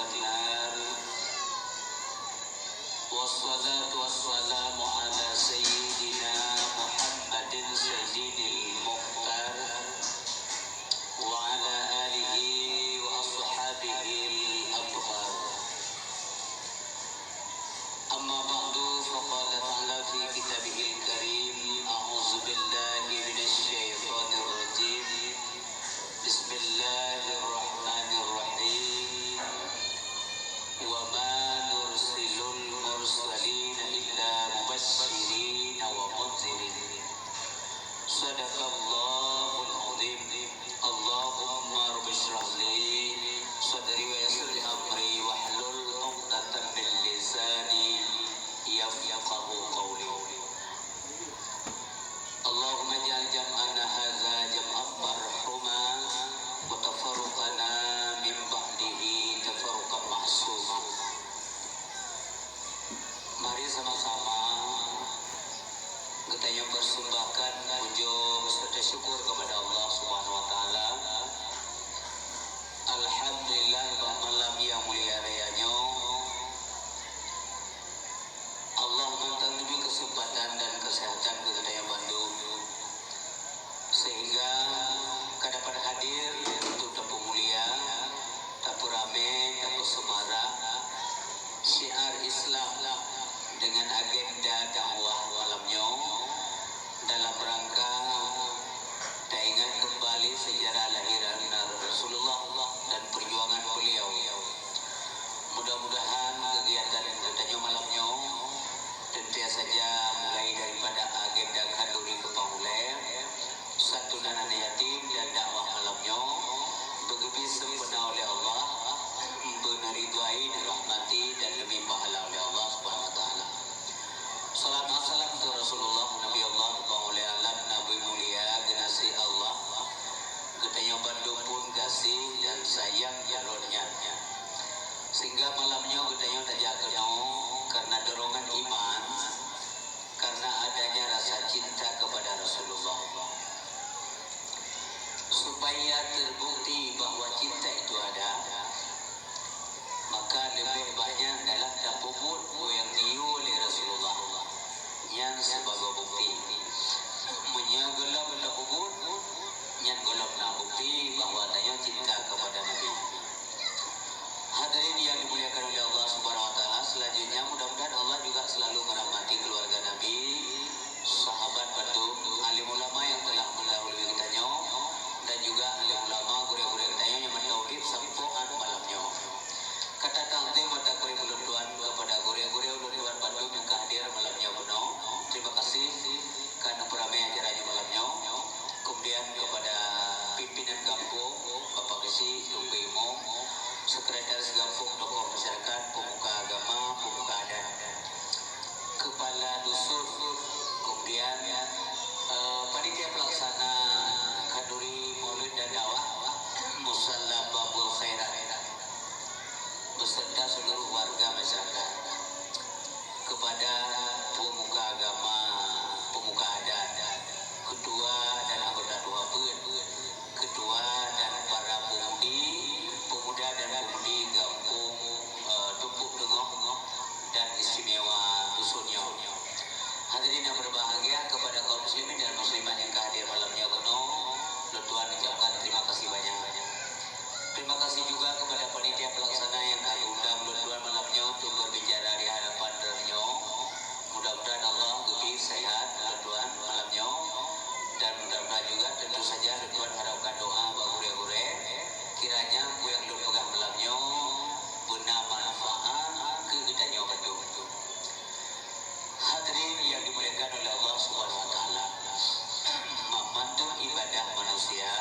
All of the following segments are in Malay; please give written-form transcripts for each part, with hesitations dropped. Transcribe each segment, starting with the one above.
والنار والصلاة والسلام على سيدنا محمد سيد المختار وعلى آله وأصحابه الأطهار. أما بعد فقال تعالى في كتابه الكريم: أعوذ بالله من الشيطان الرجيم. بسم الله الرحمن الرحيم. وما نرسل المرسلين إلا مبشرين ومنذرين. صدق الله العظيم. اللهم رب اشرح لي صدري ويسر لي أمري واحلل عقدة من لساني يفقه قولي. اللهم اجعل جمعنا هذا جمعا مرحوما وتفرقنا من بعده تفرقا معصوما. Mari sama-sama kita yang persembahkan puja serta syukur kepada Allah Subhanahu wa taala. Alhamdulillah, malam yang mulia rayanya Allah memberi kesempatan dan kesehatan kepada kita yang Bandung, sehingga kita dapat hadir untuk tapu mulia, tapu rame, tapu semara, syiar Islam dengan agenda dakwah malamnya dalam rangka ingat kembali sejarah lahiran Rasulullah dan perjuangan beliau. Mudah-mudahan kegiatan katanya malamnya tentu saja mulai daripada agenda kanduri ke Pauler, santunan anak yatim dan dakwah malamnya begitu sempurna oleh Allah, beneridai, dirahmati dan lebih pahala oleh Allah Subhanahu wa taala. Salam salam ke Rasulullah Nabi Allah oleh alam Nabi mulia generasi Allah. Katanya Bandung pun kasih dan sayang jalurnya. Sehingga malamnya katanya tajak kenal karena dorongan iman, karena adanya rasa cinta kepada Rasulullah. Supaya terbukti bahwa cinta itu ada, maka lebih banyak dalam dapur yang diu oleh Rasulullah yang sebagai bukti menyegelam dapur yang gelam bukti bahwa adanya cinta kepada Nabi. Hadirin yang dimuliakan oleh Allah Subhanahu wa taala, selanjutnya mudah-mudahan Allah juga selalu merahmati keluarga Nabi, sahabat Bandung, alim ulama yang telah mendahului kitanya, dan juga alim ulama guru-guru kitanya yang mendaulib sampuan malamnya. Kata tanggung mata kurikulum Tuhan kepada guru-guru luar Bandung yang hadir malamnya penuh. Terima kasih karena peramaian acaranya malamnya. Kemudian kepada pimpinan kampung, Bapak Kesi, Tumpi Imam, Sekretaris Kampung, tokoh masyarakat, pemuka agama, pemuka adat, kepala dusun, kemudian panitia pelaksana Kaduri Maulid dan Dakwah Musalla Babul Khairat beserta seluruh warga masyarakat, kepada pemuka agama, pemuka adat, ketua dan anggota Tuhapen, ketua dan para pemuda dan pemudi kampung Tumpuk Tengah dan istimewa dusunnya. Hadirin yang berbahagia, kepada kaum muslimin dan muslimat yang hadir malamnya penuh, Tuhan ucapkan terima kasih banyak. Terima kasih juga kepada panitia pelaksana yang kami undang Tuhan malamnya untuk berbicara di hadapan Tuhannya. Mudah-mudahan Allah lebih sehat Tuhan malamnya, dan mudah-mudahan juga tentu saja Tuhan harapkan doa bagure-gure kiranya aku yang pegang malamnya benar manfaat ke kitanya betul-betul. Hadirin yang dimuliakan oleh Allah Subhanahu wa taala, membantu ibadah manusia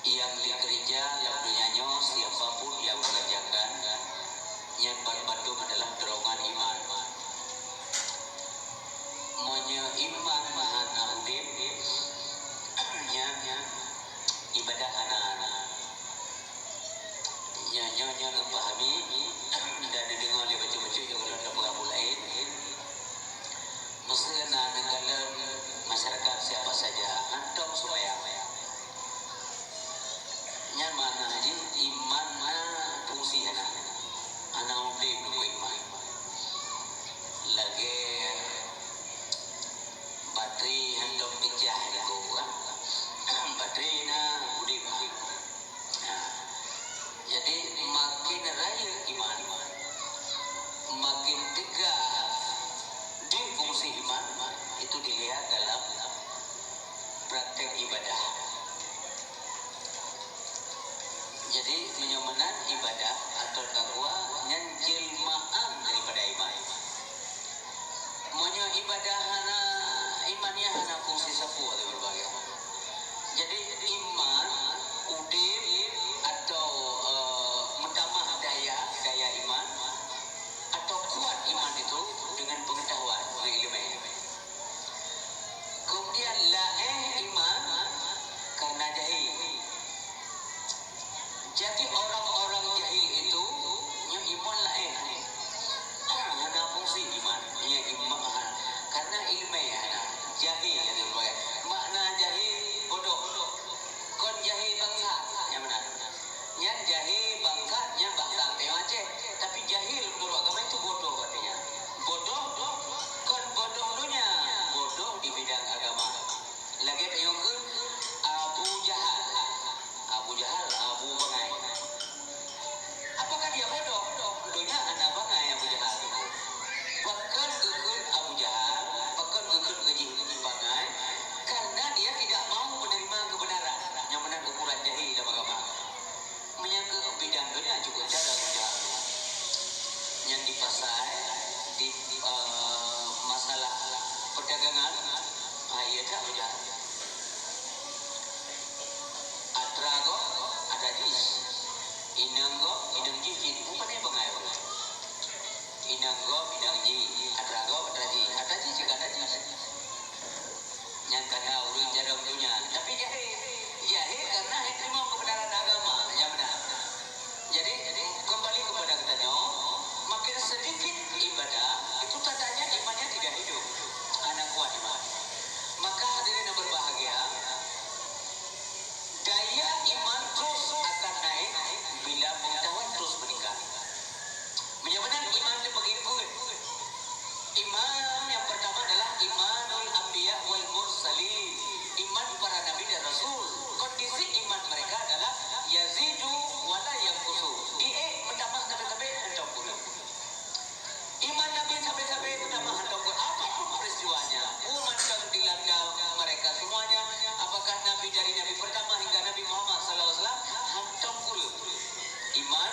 yang dikerja yang dunianya siapapun yang mengerjakan, yang membantu adalah dorongan iman. Iman mahana udip nya ibadah anak-anak nya pahami dan didengar oleh baca-baca juga dalam pengamu lain. Mesti dalam masyarakat siapa saja antong supaya nya mana iman fungsi anak udah dua iman lagi bateri handok pecah lagu kan bateri na udah jadi makin raya iman makin tegas di fungsi iman itu dilihat dalam praktek ibadah. Jadi menyomenan ibadah atau takwa nyanjil ma'am daripada iman. Monya ibadah hana imannya hana fungsi sapu atau berbagai. Jadi iman udip atau menambah daya iman atau kuat iman itu dengan pengetahuan ilmu. Kemudian iman karena jahil. Jadi orang-orang jahil itu yang iman hana fungsi iman, yang iman karena ilmu jahil itu makna jahil bodoh. Kon jahil bangsa yang mana? Yang jahil bangsa yang bangsa Aceh, tapi jahil menurut agama itu bodoh katanya. Bodoh, kon bodoh dunia, bodoh di bidang agama. Lagi tayong ke Abu Jahal, Abu Bangai. Apakah dia bodoh? Dunia anak Bangai Abu Jahal itu. Bahkan gekun Abu Jahal, bahkan gekun gaji Bangai, karena dia tidak mau menerima kebenaran. Yang benar ukuran jahil dalam agama. Menyangka bidang dunia cukup cara Abu Jahal. Yang di pasar, di masalah perdagangan, ia tak Abu Jahal. Atrago ada jis, inanggo idang jis, bukan yang Bangai. Inanggo idang jis, atrago ada jis juga ada jis. Yang kena urut jarum dunia, tapi jahil karena terima kebenaran agama yang benar. Jadi kembali kepada katanya, makin sedikit ibadah itu tandanya imannya tidak hidup, anak kuat iman. Maka hadirin yang berbahagia, daya iman terus akan naik bila pengetahuan terus meningkat. Menyebabkan iman itu begitu. Iman yang pertama adalah imanul anbiya wal mursalin, iman para nabi dan rasul. Kondisi iman mereka adalah yazidu wala yanqusu. Pertama sampai hendak puluh. Iman nabi sampai pertama hendak puluh. Apapun peristiwanya, umat yang dilanda mereka semuanya, apakah nabi dari nabi pertama hingga Nabi Muhammad SAW, hendak puluh. Iman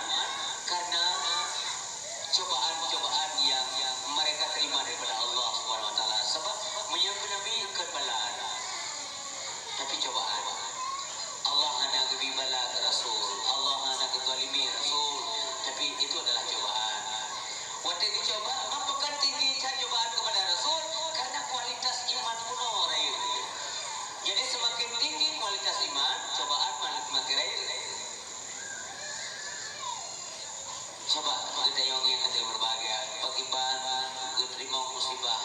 karena cobaan-cobaan yang mereka terima daripada Allah SWT. Sebab menyangka Nabi kebalaan, tapi cobaan. Allah hanya beri bala ke Rasul, Allah hanya kezalimi Rasul, tapi itu adalah cobaan. Waktu dicoba, apakah tinggi cobaan kepada Rasul? Karena kualitas iman kuno rayu. Jadi semakin tinggi kualitas iman, cobaan makin rayu. Coba kita yang ada berbahagia, bagaimana terima musibah.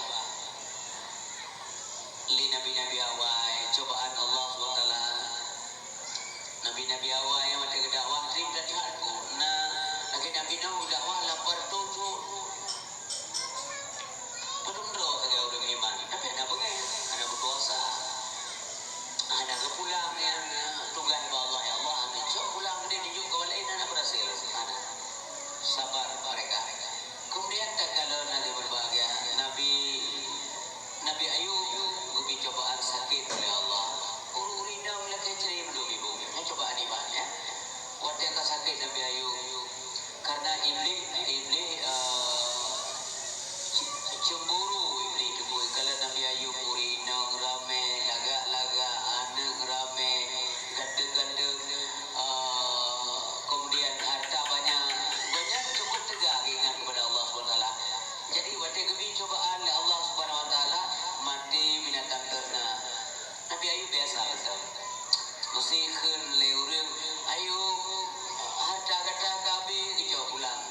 Li nabi-nabi awal, cobaan Allah SWT. Nabi-nabi awal yang ada dakwah trim dan hadku. Nah, lagi nabi nabi dakwah lapar tujuh. Pedundro saja orang iman. Tapi ada bengai, ada berpuasa. Ada kepulang yang tunggah kepada Allah. Ya Allah, cok pulang dia dijuk ke walain anak berhasil. Sabar mereka. Kemudian kalau nanti berbahagia, Nabi Ayub gubi cobaan sakit oleh Allah. Urina mulai cerai belum ibu. Ini cobaan iman ya. Waktu yang sakit Nabi Ayub karena iblis cemburu iblis itu. Kalau Nabi Ayub urina rame, laga-laga, anak rame, gandeng-gandeng, kemudian harta banyak cukup tegak ingat kepada Allah SWT. Jadi waktu kebi cobaan oleh Allah SWT, mati binatang ternak. Nabi Ayub biasa betul. Mesti kun leureum Ayub harta kata kabe kejauh pulang.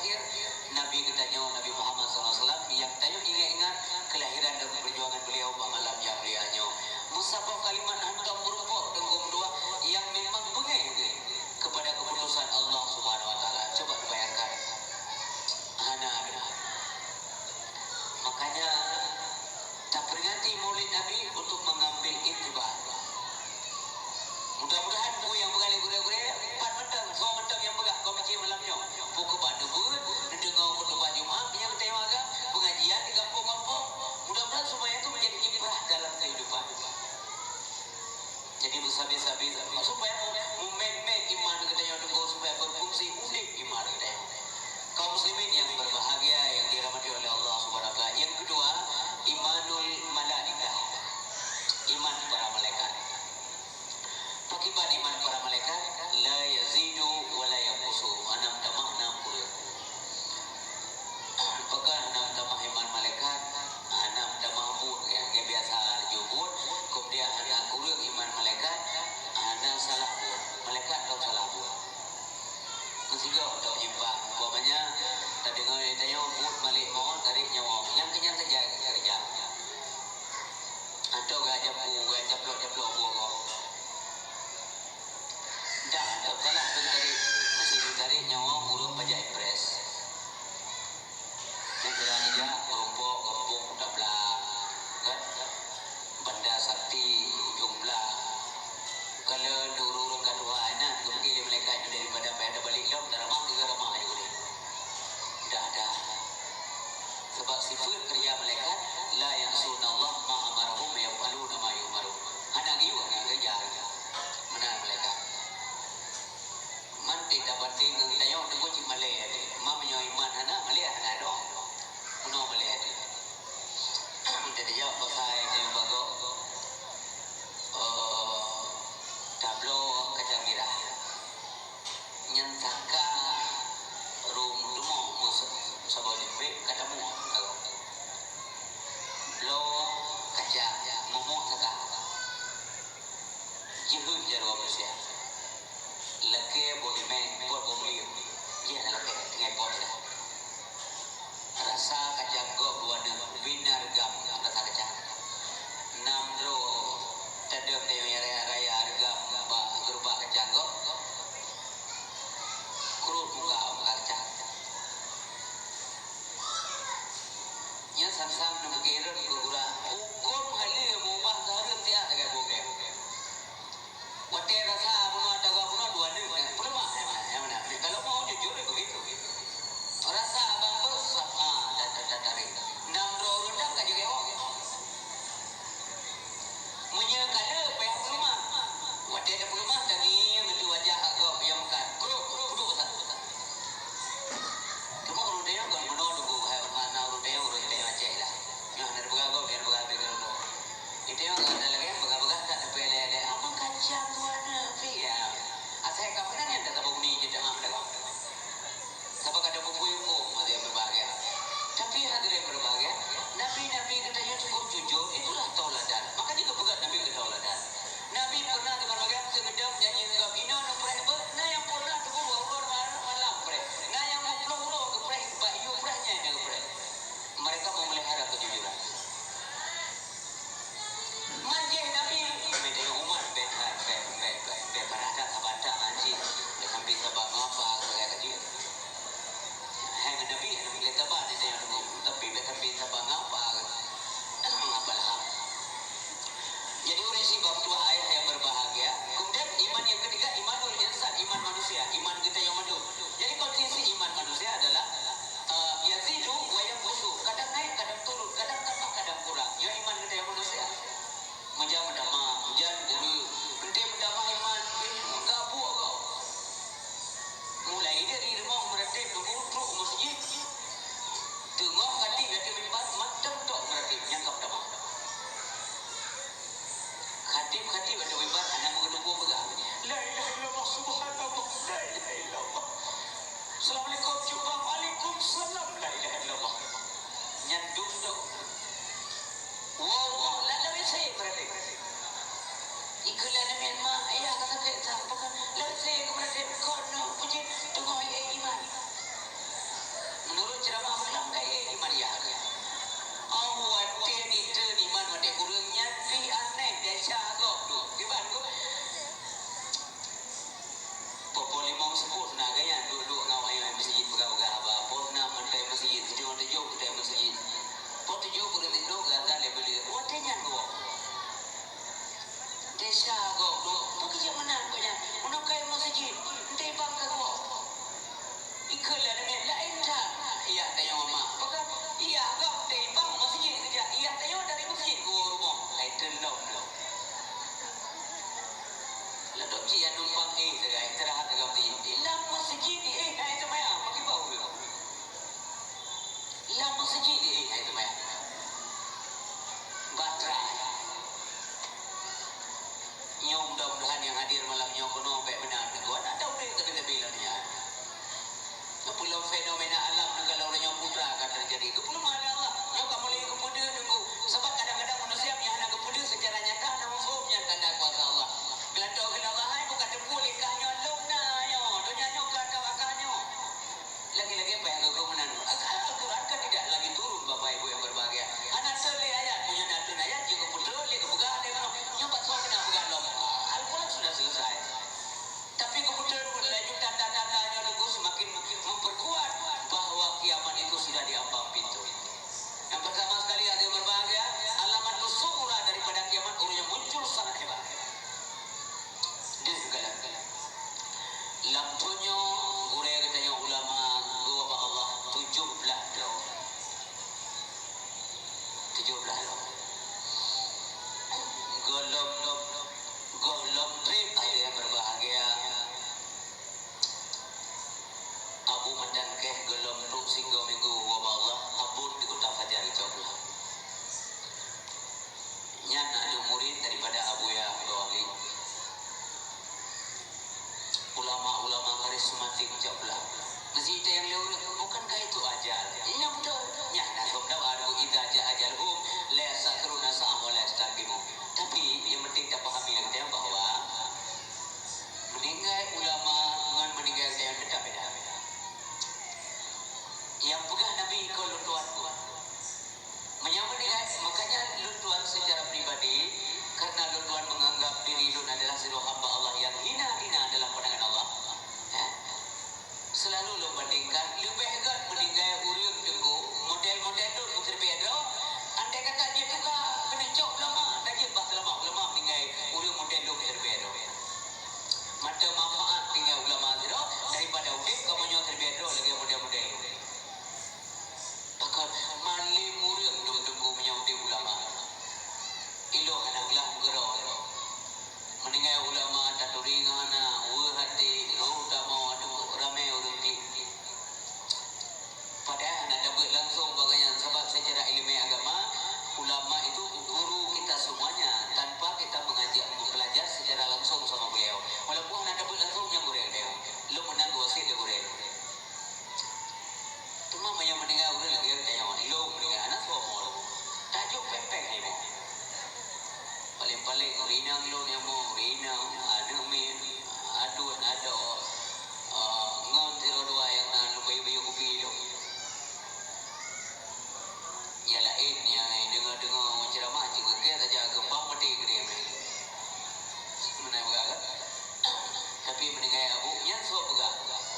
terakhir Nabi kita Nabi Muhammad SAW yang tayo ingat-ingat kelahiran dan perjuangan beliau malam yang mulianya. Musabah kalimat hantam berupa tenggum dua yang memang bengai kepada keputusan Allah Subhanahu Wa Taala. Coba dibayangkan. Ada. Makanya tak peringati Maulid Nabi untuk mengambil intibar. Mudah-mudahan bu yang bergali gure-gure 4 mentang, 2 mentang yang berat kau macam malamnya. Pukul pada bu, dengar khutbah Jumaat yang temaga pengajian di kampung-kampung. Mudah-mudahan semua itu menjadi ibrah dalam kehidupan. Jadi bersabi-sabi supaya memain iman kita yang tunggu supaya berfungsi unik iman kita. Kaum muslimin yang berbahagia yang dirahmati oleh Allah Subhanahu Wa Taala. Yang kedua, imanul malaikah. Iman para malaikat. Akibat iman para malaikat la yazidu wa la yanqusu. Anam tamah 60. Apakah anam tamah iman malaikat? Anam tamah bud yang biasa jubut. Kemudian anak kurang iman malaikat, anak salah bud. Malaikat tahu salah bud. Mestiga tahu jumpa. Umpamanya tak dengar dia tanya bud malik mohon tarik nyawa. Yang kenyang saja kerja. Atau gajah japlok buah. Dan kalau tarik masih ditarik nyawa burung pajak impres. Yang kira aja rumput kampung tabla kan benda sakti jumlah kalau urung kedua anak kemudian mereka itu daripada pada balik lom ramah ke ramah ayo ni dah sebab sifat kerja mereka la ya'sunallah ma amarahum yaf'aluna ma yu'maru anak giwa kerja mana mereka man tidak penting tayo tunggu cik malay ade mamnya iman anak malay anak dong kuno malay ade jadi jawab pasal yang bago tablo kacang merah yang sangka rum demo musuh sabon limbe katamu lo kacang momok saka jihun jarwa manusia leke boleh buat boleh dia leke dengan pot rasa kacang go buat binar gam rasa kacang 6 ro tadem dia raya harga gerubah kacang go kurut buka kacang yang sam-sam nak kira gura hukum kali mubah harus dia agak boleh wate rasa mana daga mana dua ni perma yang mana kalau mau jujur begitu rasa abang bos tarik 6 ro rendah kan juga punya kala payah perma wate ada perma daging itu wajah agak yang makan kuruk satu cuma urut dia kan menolak hai mana urut dia Aceh lah sudah diambang pintu. Yang pertama sekali ada yang berbahagia, alamat sughra daripada kiamat urungnya muncul sangat hebat. Dia segala-galanya. Lampunya gurau katanya ulama gua ba Allah 17 dah. 17 dah. Golom trip ada yang berbahagia. Abu mendangkeh golom trip singgo minggu gua ba Allah abun di kota Fajar Jogla. Nyana ada murid daripada Abu Ya Bawali. Ulama-ulama karismatik Jogla. Masih ada yang lewat, bukankah itu ajal? Ini betul. Nyana sobda ada idza ja ajalhum la yasakruna sa'am wa la yastaqimu. Tapi yang penting kita pahami yang bahawa meninggal ulama dengan meninggal yang beda-beda. Yang pegah Nabi ke luntuan menyambut makanya luntuan secara pribadi karena luntuan menganggap diri itu adalah seluruh hamba Allah yang hina-hina dalam pandangan Allah. Selalu lo bandingkan lebih hebat meninggal urang tengku model-model tu putri bedo. Andai kata dia tu kena cok lama, dah dia bah lama meninggal urang model tu putri bedo. Mata manfaat tinggal ulama tu daripada udip kamu nyo terbedo lagi model-model. Takkan malim urang tu tengku menyambut ulama. Ilo hanaglah gero. Meninggal ulama tak turingana hati roh tak mau ada ramai orang ti. Padahal nak dapat langsung bagaimana sebab secara ilmu agama ulama itu guru kita semuanya tanpa kita mengajak belajar secara langsung sama beliau. Walaupun nak dapat langsung yang gurau dia. Lu menang wasit dia gurau. Cuma yang meninggal orang lagi tanya lu meninggal anak semua. Tajuk pepek ni mo. Paling-paling rinang lo yang mau rinang ada min aduan ada ngon tiro dua yang nak lupai bayu kopi lo ya lain yang dengar ceramah juga dia saja gembang mati ke dia sebenarnya begaga tapi mendengar abu yang suap begak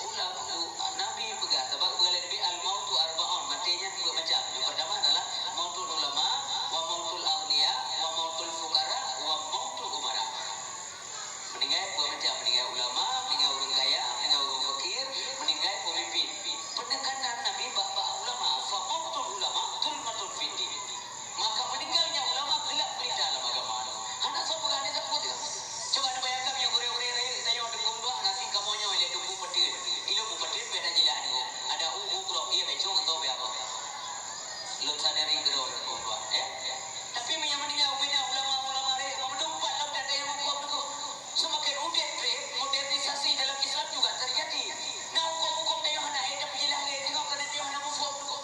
ulama nabi begak sebab begalai nabi al-mautu arba'un matinya dua macam. Yang pertama adalah mautul ulama wa mautul aghniya wa mautul fuqara wa mautul umara. Meninggal dua macam, meninggal ulama, meninggal orang kaya, meninggal orang fakir, meninggal pemimpin. Penekanan Nabi bapa ulama, fa mautul ulama zulmatul fid. Maka meninggalnya ulama gelap pelita dalam agama. Anak saya berani tak putih. Coba anda bayangkan yang gurau-gurau saya dengkum dua nasi kamonyo ile dengkum petir. Ilo petir beda jilah dengo. Ada ukro ia becong atau apa? Lo sadari gurau dengkum dua, Tapi meninggal ulama-ulama re memdompat dalam data yang hukum. Semakin modernisasi dalam Islam juga terjadi. Nah hukum-hukum dia hendak ada penjelas dia tengok kena dia hendak mufum tu.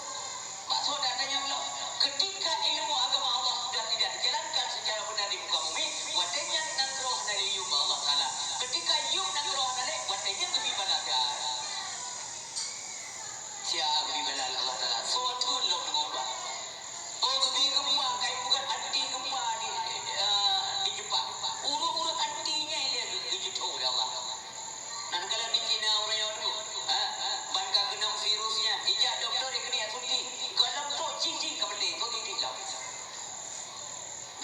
Maksud datanya Allah, ketika ilmu agama Allah sudah tidak dijalankan secara benar di muka bumi, wadanya nangroh dari yub Allah Taala. Ketika yub nangroh dari wadanya lebih balaga. Siapa lebih balaga Allah Taala? Suatu lo mengubah. Oh lebih gempa kayak bukan anti gempa di Jepang. Urut-urut antinya dia dijutuh oleh Allah. Dan kalau di China orang yang dulu, bangka genang virusnya, ijak doktor dia kena suntik. Kalau tu cincin kembali, tu tidak.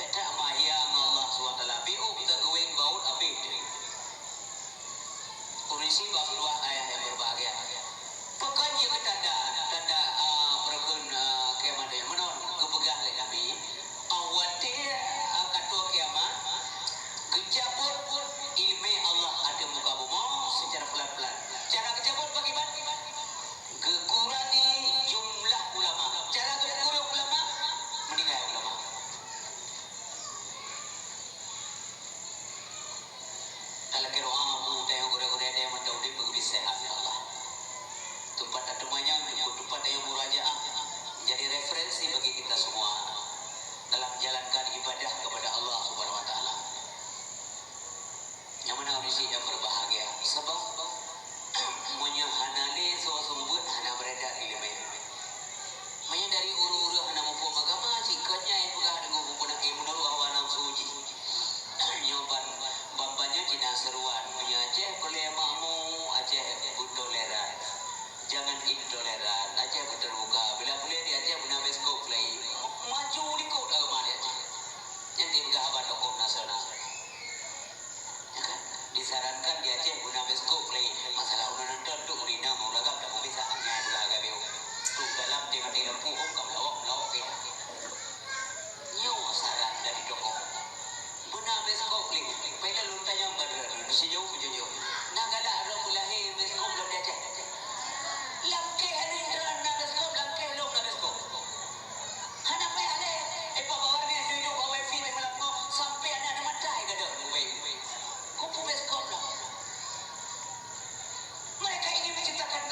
Beta mayang Allah SWT. Biu kita gawin baut abid. Kurisi bapa ayah yang berbahagia. Pekan dia tanda berkun kiamat yang menon kepegah oleh Nabi. Awati katua kiamat. Kejabut ilmu Allah ada muka bumi secara pelan-pelan. Cara kejabut bagaimana? Kekurangi jumlah ulama. Cara kekurang ulama meninggal ulama. Kalau kira amu tayang gura-gura dia mentau dia begitu sehat ya Allah. Tempat atemanya tempat yang murajaah menjadi referensi bagi kita semua dalam menjalankan ibadah kepada Allah Subhanahu Wa Taala. Yang mana orang yang berbahagia sebab menyahanali suasembut hana berada di lemah. Maya dari uru-uru hana mampu agama cikatnya yang pegah dengan buku menurut awanang suji. Nyoban bambanya Cina seruan punya Aceh boleh makmu Aceh intoleran. Jangan intoleran, Aceh terbuka benar beskop lagi masalah orang nonton tu urina mau lagap tak mau bisa angin belaga beo tu dalam tengah-tengah puhuk kam lawak kita nyawa saran dari toko benar beskop lagi pada lu tanya benar bisa jauh nagala ada mulahi beskop lebih aja langke ada indra na beskop langke lo na beskop hana pa ale pabawar ni hidup awal fi malam mo sampai anak matai kada kupu beskop lah mereka ingin menciptakan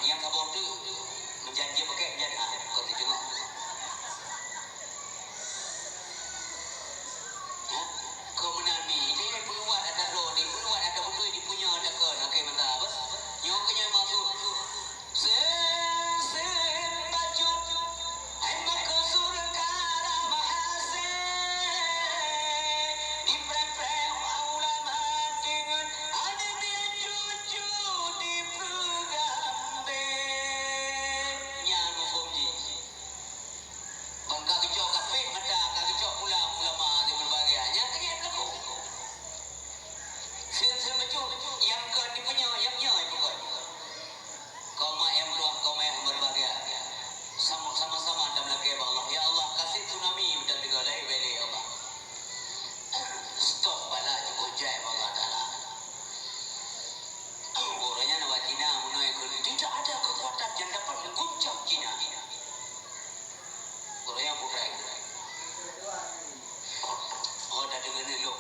yang kabur tu menjanji pakai menjadi kau tu tengok. Ya, kau menami ini peluat ada roh ni, peluat ada betul di punya ada ke nak ke mata apa? Yang kena masuk sen baju ai maka surga mahasiswa di prem ulama dengan ada dia cucu di program nyanu bomji bangka kecok kafir mata kacok pula ulama di berbagai kini berlaku sen baju yang ke di punya yang nya pokok kaum yang luar kaum yang berbahagia sama-sama dalam lagi Allah ya Allah kasih tsunami dan juga lain beli Allah stop bala cukup jaya Allah Ta'ala orangnya nak Cina menolak tidak ada kekuatan yang dapat mengguncang Cina orangnya bukan oh dah dengar ni lo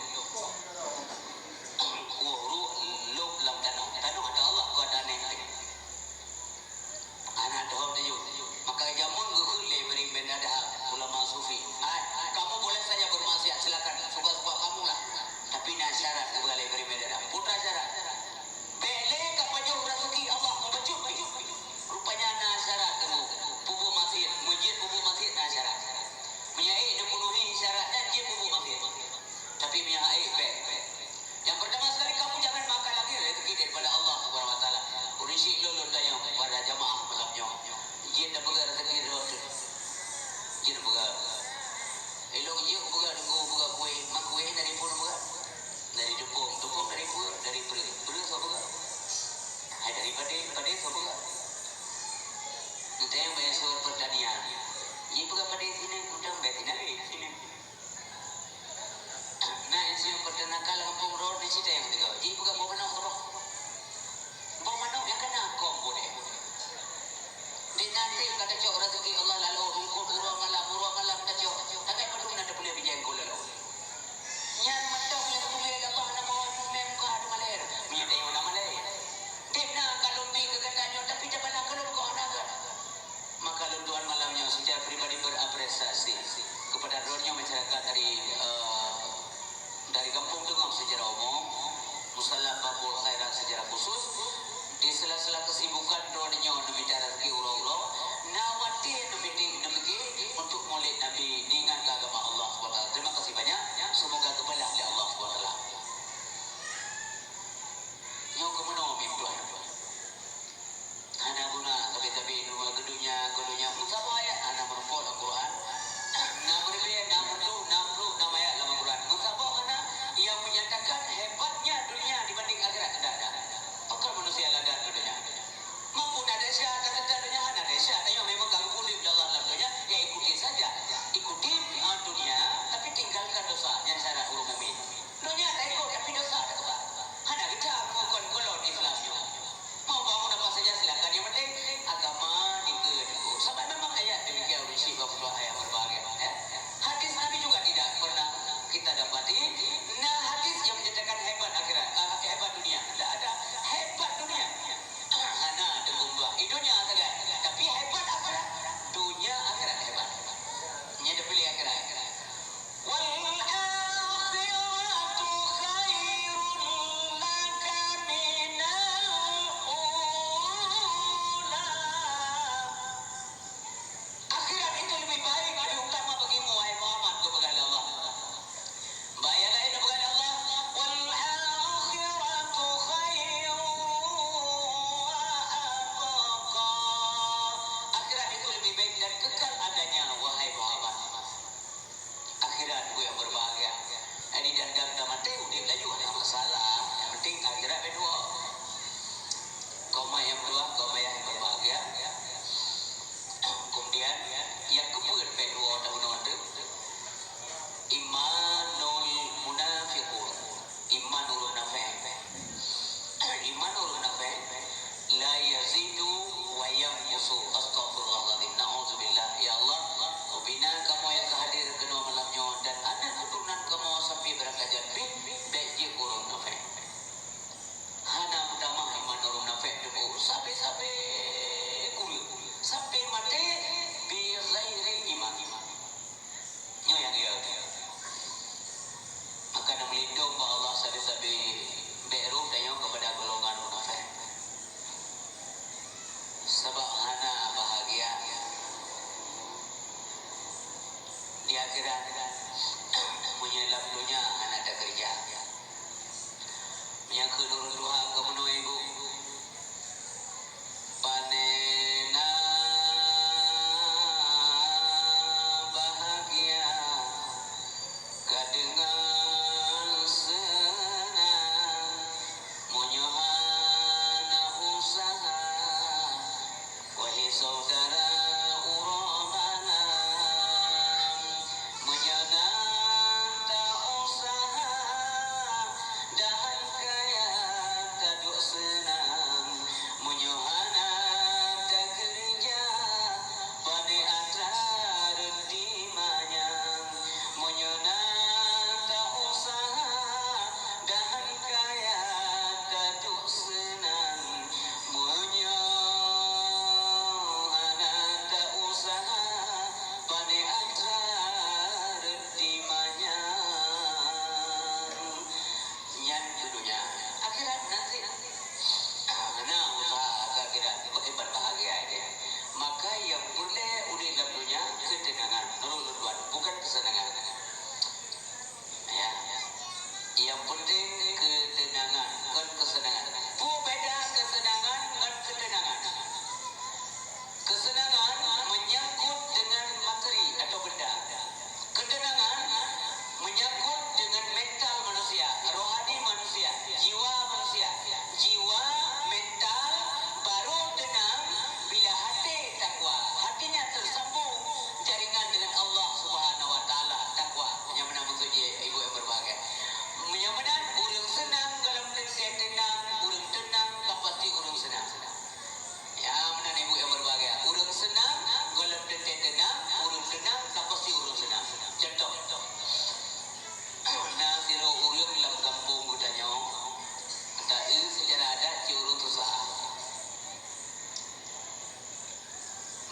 lo dalam tanah ada Allah kau ada ni anak doa dia maka jamun gule beri benda dah ulama sufi kamu boleh saja bermaksiat silakan suka-suka kamu lah tapi nak syarat boleh beri benda dah putra syarat bele kapanjang rasuki Allah membecut rupanya nak syarat kamu bubu maksiat masjid bubu maksiat nak syarat menyai nak penuhi syarat dan dia bubu maksiat tapi menyai baik yang pertama sekali kamu jangan makan lagi rezeki daripada Allah Subhanahu Wa Taala. Urisi lolo tayang pada jamaah malamnya. Jin dah pegang rezeki rotu. Jin pegang. Elok je pegang tunggu pegang kuih, mak kuih dari pun pegang. Dari tepung dari pur, dari beri so pegang. Hai dari padi so pegang. Nanti yang biasa pertanian. Jin pegang padi sini, udang betina sini. Nah, ini pernah kalah kampung road di situ yang tiga. Jadi bukan mau menang roh. Mau menang yang kena kom boleh. Di nanti kata cok rezeki Allah lalu rungkut murah malam kata cok. Tapi perlu nak boleh bijak kau lalu. Yang mata boleh Allah nama mem kau ada malai. Minyak yang nama malai. Dia kalau pergi ke katanya tapi dia mana kalau kau ada. Maka lunduan malamnya secara pribadi berapresiasi kepada rohnya masyarakat dari kampung Tengah secara umum, Musalla Babul Khairat secara khusus, di sela-sela kesibukan dunia demi rezeki uro-uro, nawati demi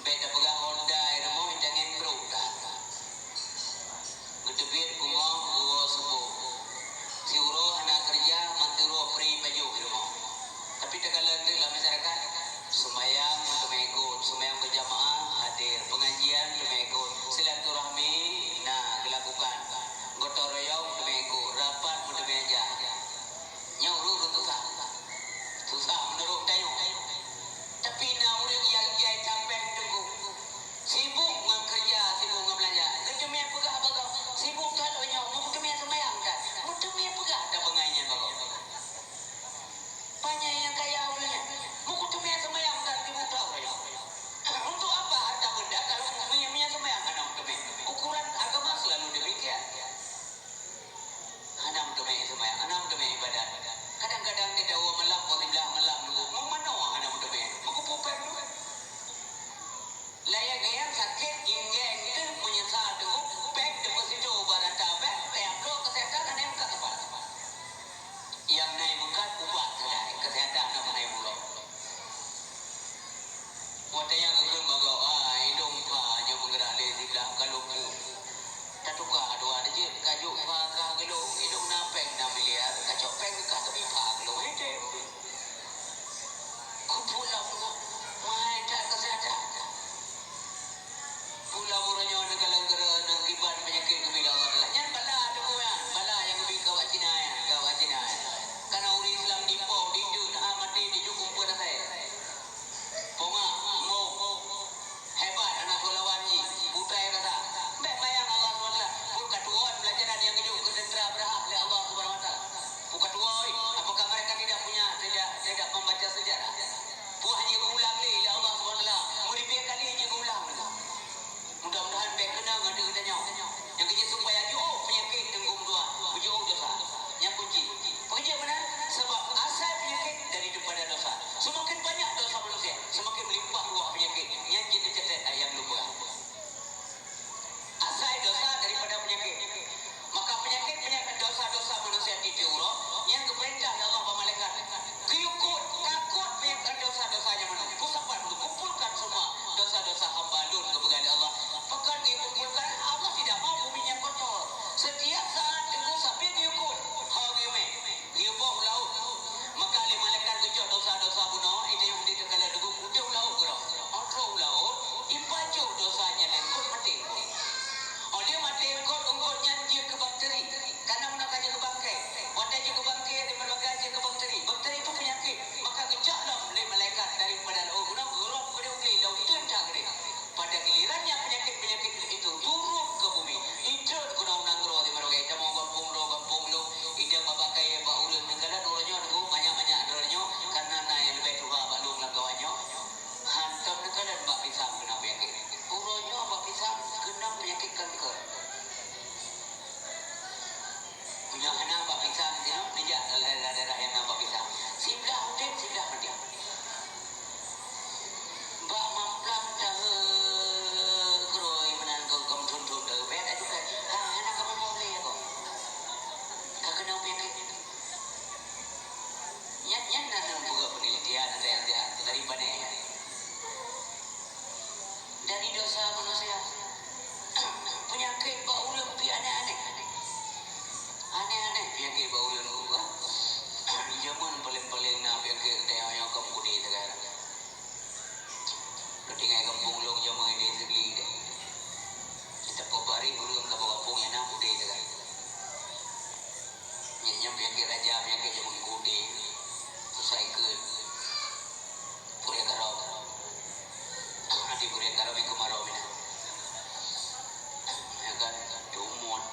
beda pegang Honda irmo jangan bro dah. Gedebit bunga gua sepuh. Si uro anak kerja mantiro free baju irmo. Tapi tegala dalam masyarakat sembahyang untuk mengikut, sembahyang berjamaah hadir, pengajian untuk mengikut, silaturahmi dilakukan, gotong royong untuk mengikut, rapat untuk meja. Yang urut susah menurut tayo. Tapi orang yang capek tunggu, sibuk dengan kerja, sibuk dengan belanja. Kerja yang pegah bagau, sibuk tak banyak, mau kerja sembahyang kan, mau kerja pegah tak pengajian bagau. Banyak yang kaya ulangnya, mau kerja sembahyang kan, sibuk tak banyak. Untuk apa harta benda kalau punya sembahyang anak kerja? Ukuran agama selalu demikian. Anak kerja sembahyang, anak kerja ibadat. Kadang-kadang kita malam, qiblah malam dulu. Mau mana anak kerja? Mau kupupet dulu. Layak yang sakit ingin itu menyesal dulu. Pek deposito barang tabek, yang lo kesehatan naik muka kepala. Yang naik muka ubat saja kesehatan nama naik mulut. Waktu yang kekem bagau hidung hanya menggerak lezi belah kalungku. Tatukah dua aja kajuk pakah gelung hidung napeng 6 miliar kacau peng ke tapi pak gelung itu. Kupulau main tak kesehatan. Pulau muranya negara negara ngibat penyakit kebidawan Allah. Yang bala ada koyan, bala yang lebih kawat Cina ya, kawat Cina. Karena orang Islam di Pau, di Dun, mati di Jukung pada saya. Ponga, mo, hebat anak Sulawanji, butai rasa. Baik bayang Allah SWT. Bukan tuan pelajaran yang hidup kesentera berhak oleh Allah SWT. Bukan tuan, apakah mereka tidak membaca sejarah? Buah hanya berulang oleh Allah SWT. Meripik kali je berulang. Mudah-mudahan baik kenang ada katanya. Yang kerja supaya penyakit tenggung dua, berjauh dosa. Yang kunci. Pekerja mana? Sebab asal penyakit daripada dosa. Semakin banyak dosa manusia, semakin melimpah ruah penyakit. Yang kita catat ayam lupa. Asal dosa daripada penyakit. Maka penyakit dosa-dosa manusia itu yang keperintah Allah malaikat. Kiukut, takut penyakit dosa-dosanya manusia. Pusapan kumpulkan semua dosa-dosa hamba dun kepada Allah. Pekan dikumpulkan, Allah tidak mau buminya kotor. Setiap saat tunggu sampai diukur. Diukur laut. Maka oleh malaikat kejut dosa-dosa bunuh, itu yang ditekala dulu udah laut gerak. Orang laut, dipacuk dosanya lengkut mati. Oleh mati engkau dia ke bakteri. Karena menakanya ke bangkai. Wadahnya ke bangkai, di berbagai ke bakteri. Bakteri itu penyakit. Maka kejaklah oleh malaikat daripada laut. Guna bergerak pada uli laut itu yang cakri. Pada gilirannya penyakit-penyakit itu turun ke bumi. Itu guna-guna gerak di berbagai. Kita mau gampung lo. Ida babakai pak ulun. Negara doranya nunggu banyak-banyak doranya. Karena yang lebih tua pak lu melakawannya. Hantam negara mbak pisang kena penyakit. Uranya mbak pisang kena penyakit kanker. Punya anak mbak pisang dia nejak daerah yang nampak pisang. Sebelah hutan, sebelah mati. Mbak mamplang dah keroi menangkau kamu tuntut dah. Beda juga. Anak kamu boleh ya kok. Tak kena penyakit. Yang nanti buka penelitian daripada dari dosa manusia. Penyakit bau lebih aneh-aneh. Aneh-aneh penyakit bau lebih. Zaman paling-paling nak penyakit yang kamu di sekarang. Ketinggai kampung long zaman ini segeli deh. Kita pembari burung kampung yang nak budi sekarang. Yang penyakit raja penyakit zaman budi. Selesai ke Pura Karau. Nanti Pura Karau yang kemarau mina. Ya kan, dumut.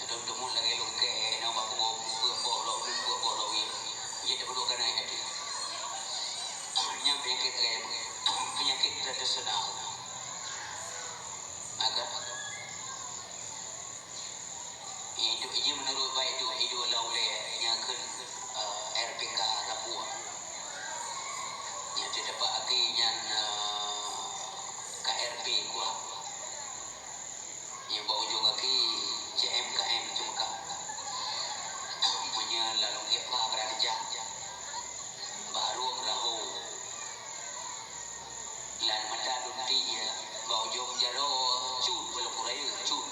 Dumut lagi lungke. Nampak buah borok ini. Jadi perlu kena hati. Yang penyakit tradisional. Maka itu menurut baik itu lauleh yang ke RPK Labuan. Yang terdapat akhirnya KRP kuat. Yang bau ujung kaki CMKM Cungkak. Punya lalu Epa Beraja. Baru Rahu. Lan Matadun Bau jom jaro cut belum kurai cut.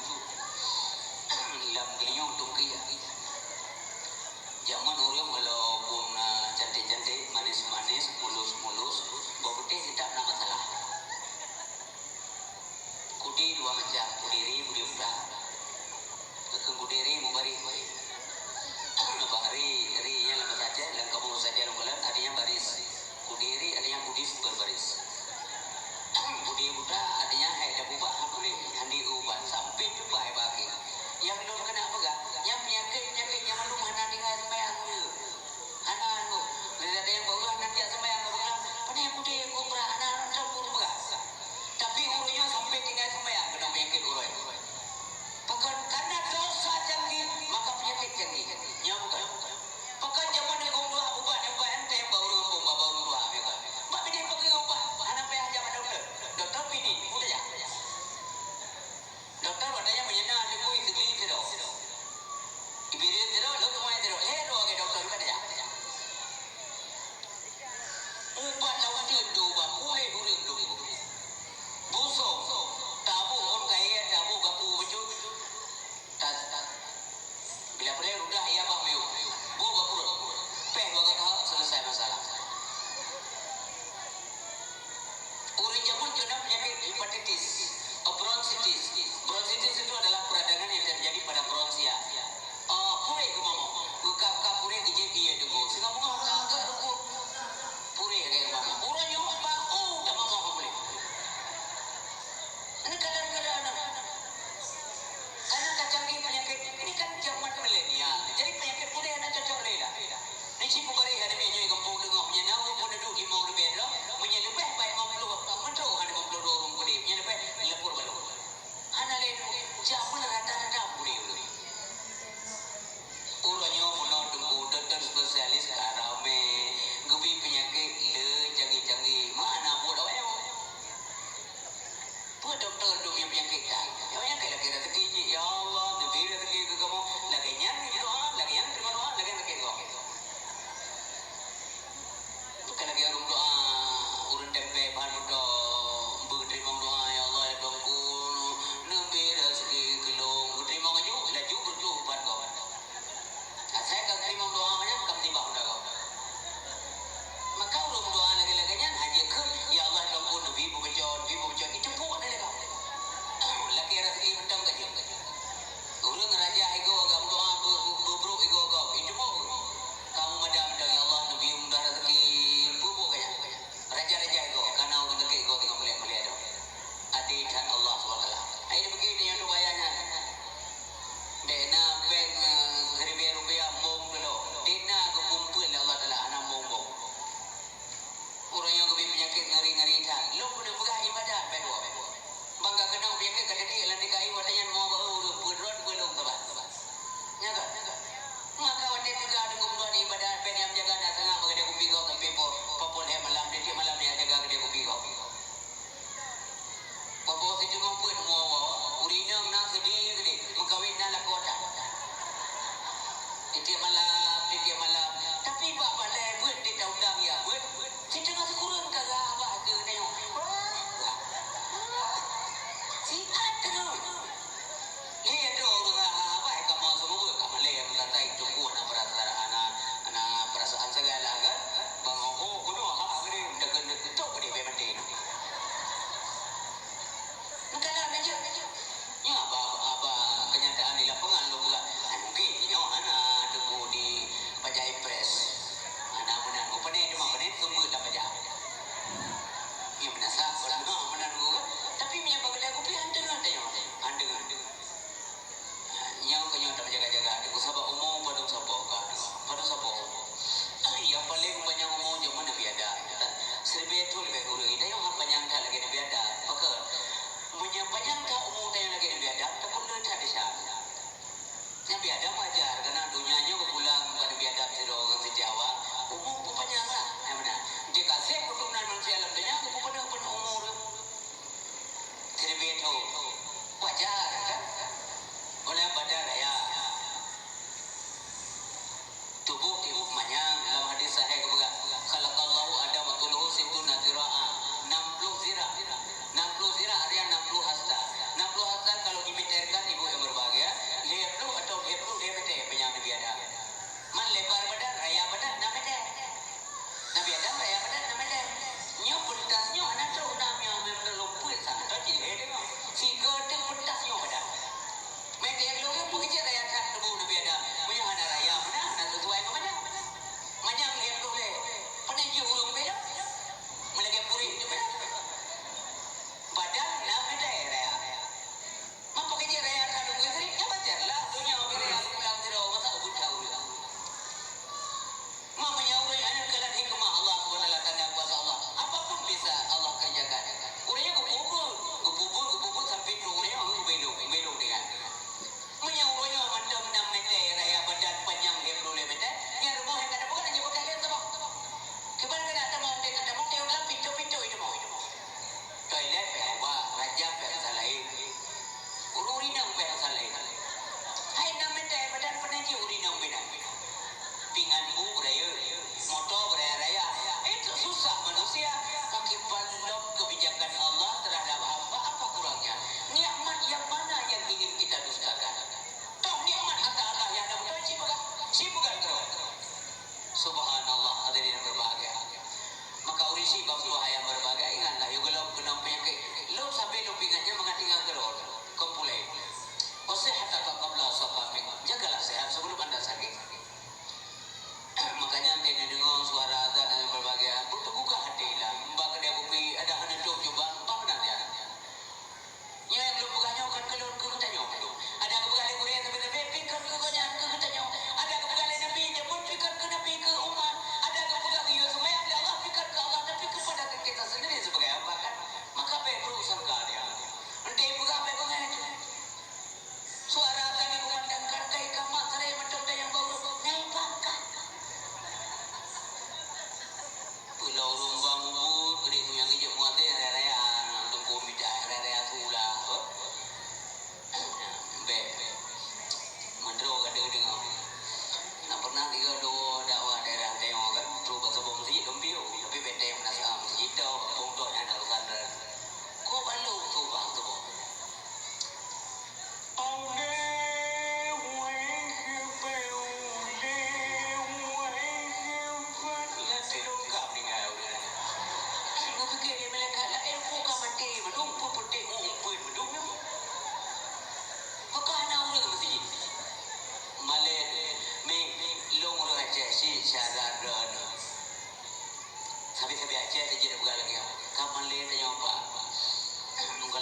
Lam giliong tungki. Zaman orang walaupun cantik-cantik, manis-manis, mulus-mulus, bau putih tidak ada masalah. Kudi dua macam, kudiri, kudi muda. Kekeng kudiri mubarik. Bahari, rinya lama saja, dan kamu saja longgalan, adanya baris. Kudiri, adanya kudis berbaris. Kudi muda, adanya ada ubah, boleh handi ubah sampai jumpa bagi. Yang belum kena apa gak? Yang penyakit yang malu mana tinggal sembahyang tu.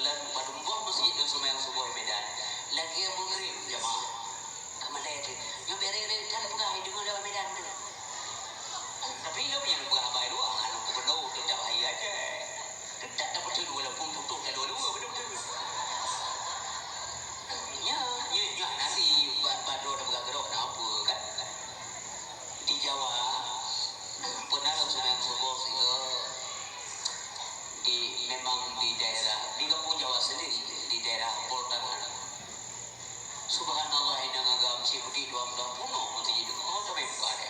kebetulan padumbang masjid dan sembahyang subuh Medan. Lagi yang maghrib jemaah. Kamalay tu. Yang beri-beri kan pegah hidung ada Medan tu. Tapi lo punya pegah baik dua kan penuh tetap air aja. Tetap dapat tu walaupun putus dah dua-dua betul-betul. Ya nanti badro dah bergerak nak apa kan? Di Jawa pernah sembahyang subuh itu memang di daerah di kampung Jawa sendiri di daerah Poltangan. Subhanallah yang agam cipudi 20 puno masih hidup. Oh tapi bukan ada.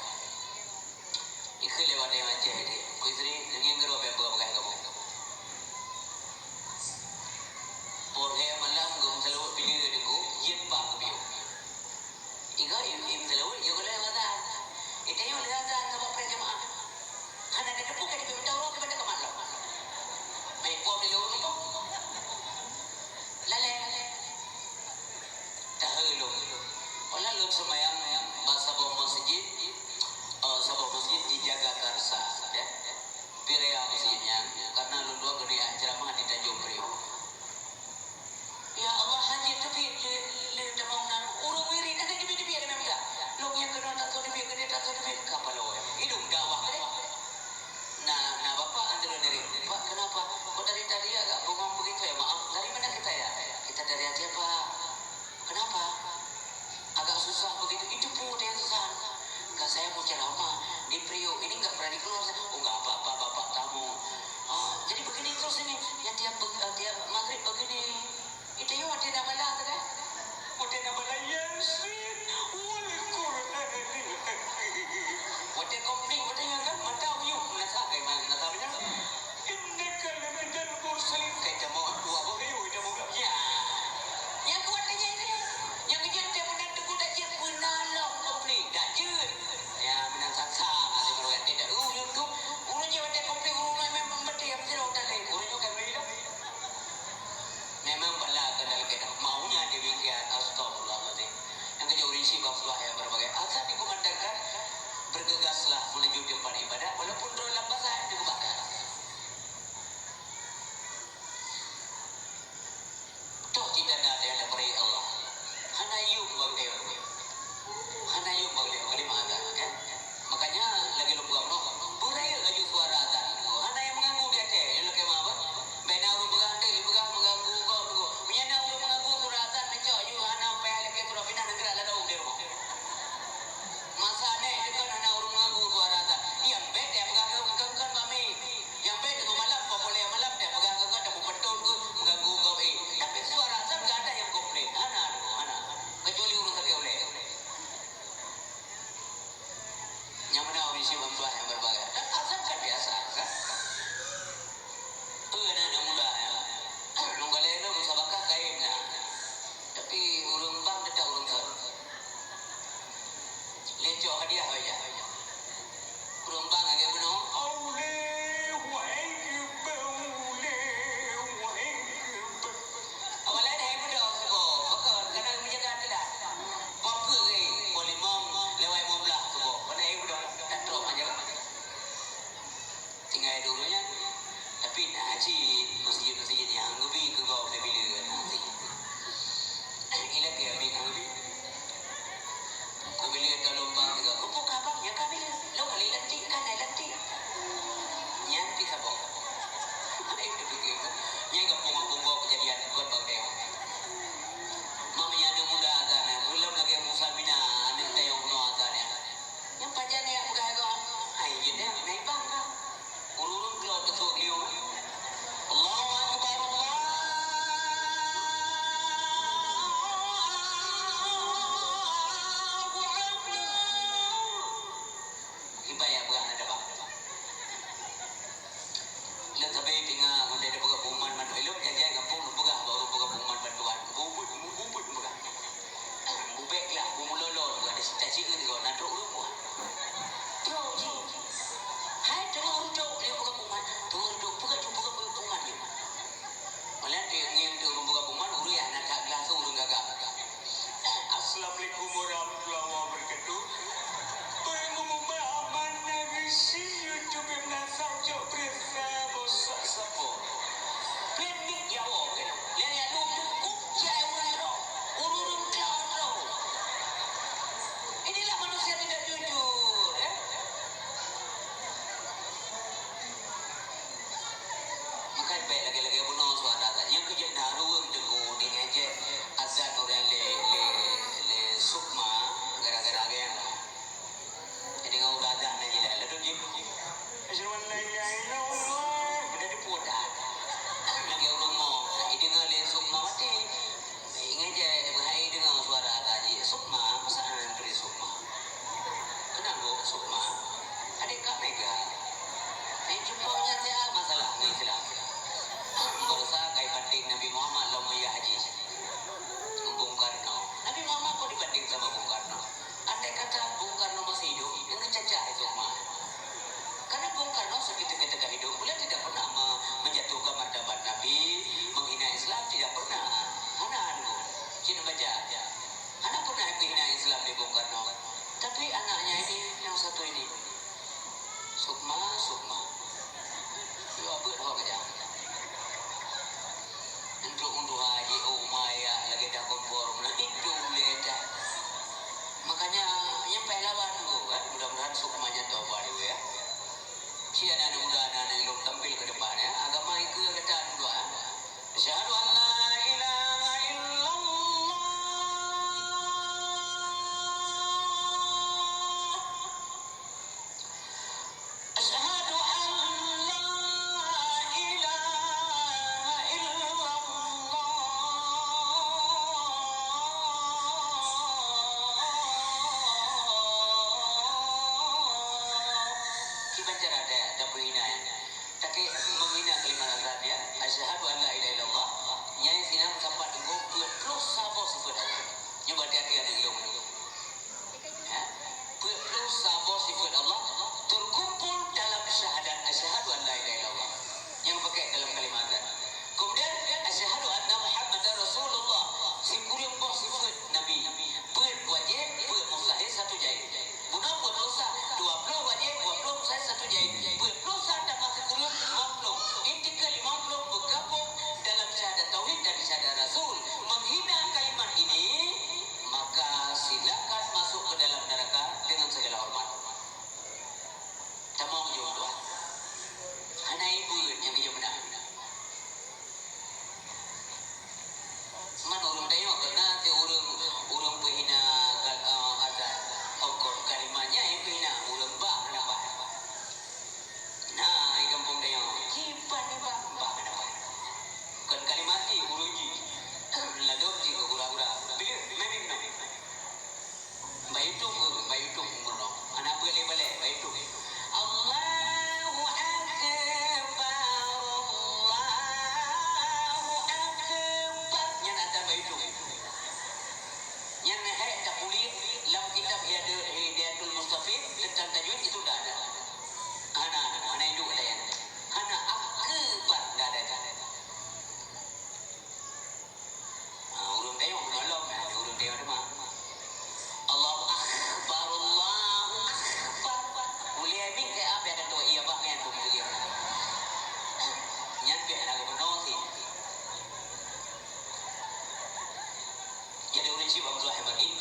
Ikut lewat yang aja ini. Kau istri dengan gerok member pakai kamu. Polhe malam gum selalu pilih deku yen bang biu. Iga im selalu yo boleh ada. Itu yang ada sama perjemaah. Hana ada bukan di bawah orang kepada kemana. Baik buat di luar itu. Lale. Dahulu. Lalu sembahyang sabah masjid. Sabah masjid dijaga karsa. Ya. Pirea masjidnya. Karena lu dua gede ceramah di Tanjung Priok. Ya Allah hanya tapi le demaunan urung wirid ada di bibi ada memang. Lu yang kena tak tahu di bibi kapal lo. Hidung dakwah. Nah Bapak antara dari Pak kenapa? Kok dari tadi agak bengong begitu ya? Maaf, dari mana kita ya? Kita dari Aceh Pak. Kenapa? Agak susah begitu. Itu pun yang susah. Enggak saya mau ceramah di Priok ini enggak berani keluar. Oh enggak apa-apa Bapak tamu. Jadi begini terus ini. Yang tiap maghrib begini. Itu yang ada nama lah kan? Ada nama lah Yasin. Wate komplit wate yang kan mata uyuk nasa kayak mana nasa macam ini kalau menjadi muslim kayak jamu dua bagai udah mau ya yang kuat aja ini yang kerja dia menang teguh dah dia penalak komplit dah jut ya menang saksa ada beruang tidak YouTube urutnya wate komplit urutnya memang betul yang tidak ada lagi urutnya kan begitu memang bala kenal kita maunya demikian astagfirullahaladzim yang kerja urisi bapa yang berbagai asal dikumandangkan bergegaslah menuju tempat ibadah walaupun dalam bahasa dikubahkan. Toh kita nak ada yang diberi Allah. Hana yuk bagdeo. Hana yuk bagdeo kelima azan kan. Makanya lagi lupa Allah. Burai lagi suara azan. Hana yang mengganggu dia teh. Yang lagi apa? Bena urut berganti, mengganggu kau. Menyana urut mengganggu suara azan mencok you hana payah lagi turun bina negara ladau di rumah. Masanya itu kan hanya orang mengaku suara azan. Yang bed dia pegang mami. Yang bed itu malam populer malam dia pegang dia betul tu mengganggu kau Tapi suara azan tak ada yang komplain. Ana. Kecuali urus saja boleh. Yang mana orang isi bangsa yang berbagai. Dan azan kan biasa kan? Tu anak muda ya. Nunggaleno musabakah kainnya. Tapi urung bang tidak urung sah. Lejo hadiah aja. Perumpang agak benar. Awalnya ada yang muda sebab bakal kena menjaga tidak. Apa ke boleh lewat membelah sebab pada yang muda tak terus aja. Tinggal dulunya. Tapi nak haji masjid yang lebih ke kau bila nanti. Ini lagi ambil lebih. Bila ada lubang juga, kau kapan ya kami lo kali lantik kan lantik. Yang bisa bawa. Itu begitu. Yang kampung-kampung kejadian buat bagdeo. Mami ada muda azan, belum lagi musalmina ada tayong no azan ya. Yang pajan yang berharga, ayo dia naik bangga. Urun keluar betul beliau. Allahu Akbar Allah. Ibaya bukan ada bang. Lalu tapi tinggal ada pegah pengumuman mandu elok jadi kampung pegah baru pegah pengumuman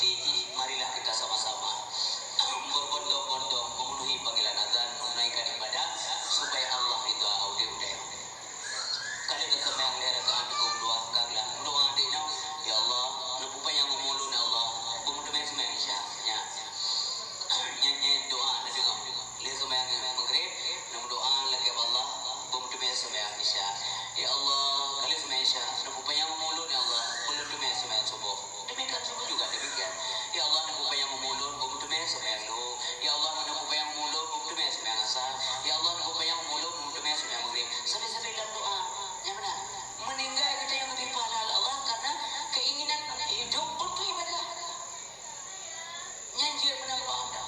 mesti marilah kita sama-sama berbondong-bondong memenuhi panggilan azan, menunaikan ibadah supaya Allah itu audio dia. Kalau kita sembahyang di rakaat kedua, kaglah doa dia, ya Allah, nampak yang memulun Allah, bumutumen sembahyang isya, ya. Nyanyi doa ada dengar. Lihat sembahyang maghrib, nam doa lagi Allah, bumutumen sembahyang isya. Ya Allah, kalau sembahyang isya, nampak yang memulun ya Allah, bumutumen sembahyang subuh. Demikian subuh juga demikian. Ya Allah, nampak yang memulun, bumutumen sembahyang duhur. Ya Allah, nampak yang memulun, bumutumen sembahyang asar. Ya Allah, nampak yang memulun, bumutumen sembahyang maghrib. Sampai-sampai dalam doa. Yang mana? Meninggal kita yang lebih pahala Allah karena keinginan hidup untuk ibadah. Nyanyi benar doa anda.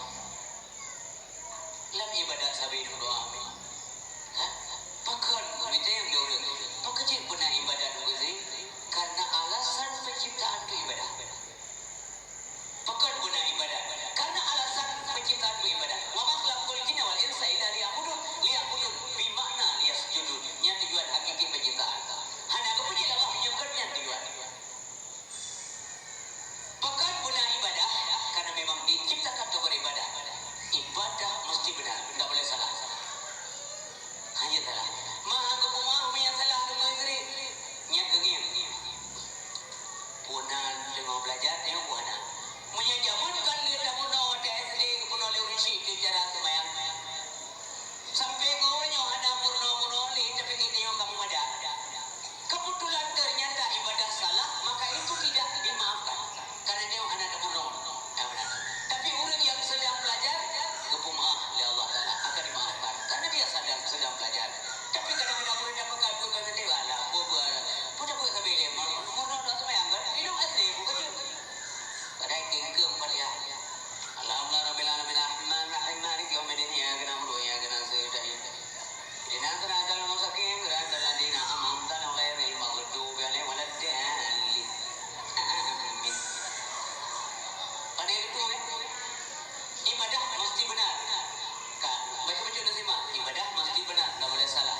Lam ibadah sabi hidup doa. Pakan kita yang diurut. Pakajik benar ibadah dulu karena alasan penciptaan itu ibadah. Pakan benar ibadah karena alasan penciptaan itu ibadah. Wa ma khalaqul jinna wal insa illa liya'budun bimakna liyasjudun. Yang tujuan hakiki penciptaan. Hanya kepuji Allah menyebutkan tujuan. Pakan benar ibadah karena memang diciptakan untuk beribadah. Ibadah mesti benar, tidak boleh salah. Hanya salah. Maha kepumah yang salah dengan isteri. Yang genging. Punan tengah belajar tengok buana. Menyajamunkan dia dah punau ada SD ke punau leurisi ke cara semayang. Sampai ngornya ada purno li tapi ini yang kamu ada. Kebetulan ternyata ibadah salah maka itu tidak dimaafkan karena dia anak purno. Tapi orang yang sedang belajar kepumah oleh Allah Taala akan dimaafkan karena dia sedang belajar. Tapi kadang-kadang orang dapat kalbu kata dia lah buat sampai dia murno dah semayang kan hidup SD bukan dia. Kadang tinggal pada ya. Alhamdulillah rabbil alamin arrahman arrahim maliki yaumiddin iyyaka na'budu wa iyyaka nasta'in. Ihdina siratal mustaqim siratal ladzina an'amta 'alaihim ghairil maghdubi 'alaihim waladdallin. Amin. Pada itu ibadah mesti benar. Kan baca-baca dah simak. Ibadah mesti benar, tak boleh salah.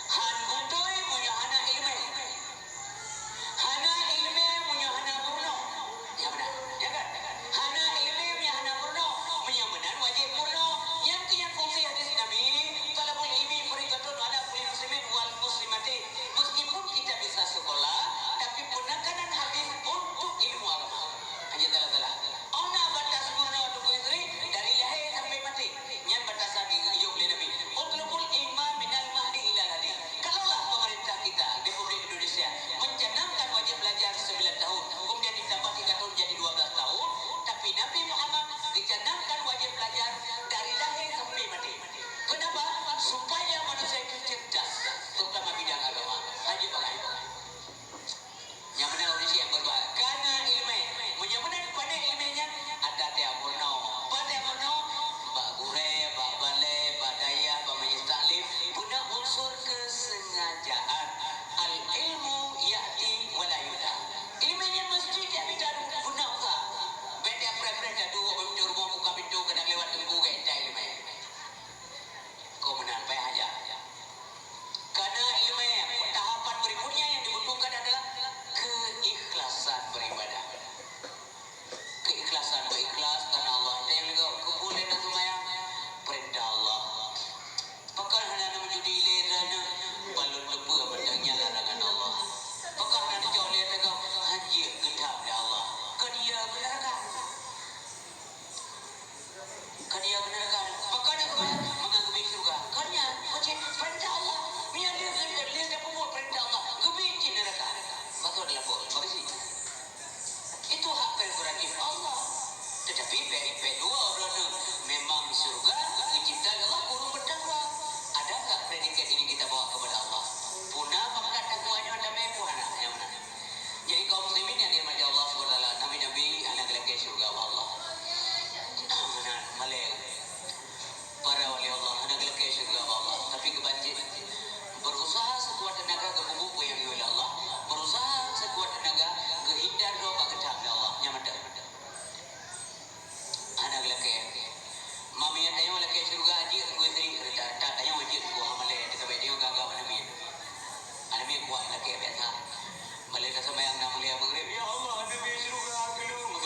Han betul punya anak ilmu. Hana ilmu punya anak purno. Ya benar. Ya kan? Hana ilmu punya anak purno. Yang benar wajib purno. Yang fungsi hadis Nabi, talabul ilmi fardhatun 'ala kulli muslimin wal muslimati. Meskipun kita bisa sekolah, tapi penekanan hadis untuk ilmu agama. Hanya salah. Ona batas purno untuk istri dari lahir sampai mati. Yang batasan hidup oleh Nabi. Utlubul ilma minal mahdi ilal hadi. Kalaulah pemerintah kita Republik Indonesia mencanangkan wajib belajar 9 tahun, kemudian ditambah 3 tahun jadi 12 tahun, tapi Nabi Muhammad dicanangkan wajib belajar dari lahir sampai mati. Kenapa? Supaya manusia itu cerdas, terutama bidang agama. Haji pakai. Yang benar Indonesia yang berdoa. Karena ilmu, menyebutkan pada ilmunya ada tiap murno. Pada murno, bak gure, bak bale, bak daya, bak majlis taklim, punya unsur kesengajaan. Al ilmu ya'ti wala yuta. Ilmunya mesti dia bicara guna usaha. Beda preferensi dua pintu rumah buka pintu kena lewat tunggu ke entah ilmu. Kau benar payah aja. Karena ilmu tahapan berikutnya yang dibutuhkan adalah keikhlasan beribadah. Keikhlasan berikhlas karena Allah. Dan yang keboleh dan semayang perintah Allah. Pakar hana menjadi lerana balon lepa berdanya larangan Allah. Pakar hana jauh lihat kau haji gendam ya Allah. Kadia benarkan. Pakar nak menganggap surga. Karena macam perintah Allah. Mian dia dah pembuat perintah Allah. Kebenci neraka. Betul adalah boleh. Makasih. Itu hak prerogatif Allah. Tetapi PIP2 memang surga diciptakan Allah kurung bertakwa. Adakah predikat ini kita bawa kepada Allah? Punah pangkat takwanya ada puana yang mana? Jadi kaum muslimin yang dirahmati Allah SWT, nabi-nabi anak lelaki surga Allah. Benar, malay. Para wali Allah anak lelaki surga Allah. Tapi kebanjir berusaha sekuat tenaga ke buku yang dioleh Allah, berusaha sekuat tenaga ke hindar doa ketam Allah nyamada. Anak lelaki mami yang tanya lelaki surga haji gue sendiri tak tanya wajib gua amalnya dekat dia gagal anami anami kuat lelaki biasa balik ke sembahyang nak mulia maghrib ya Allah nabi surga belum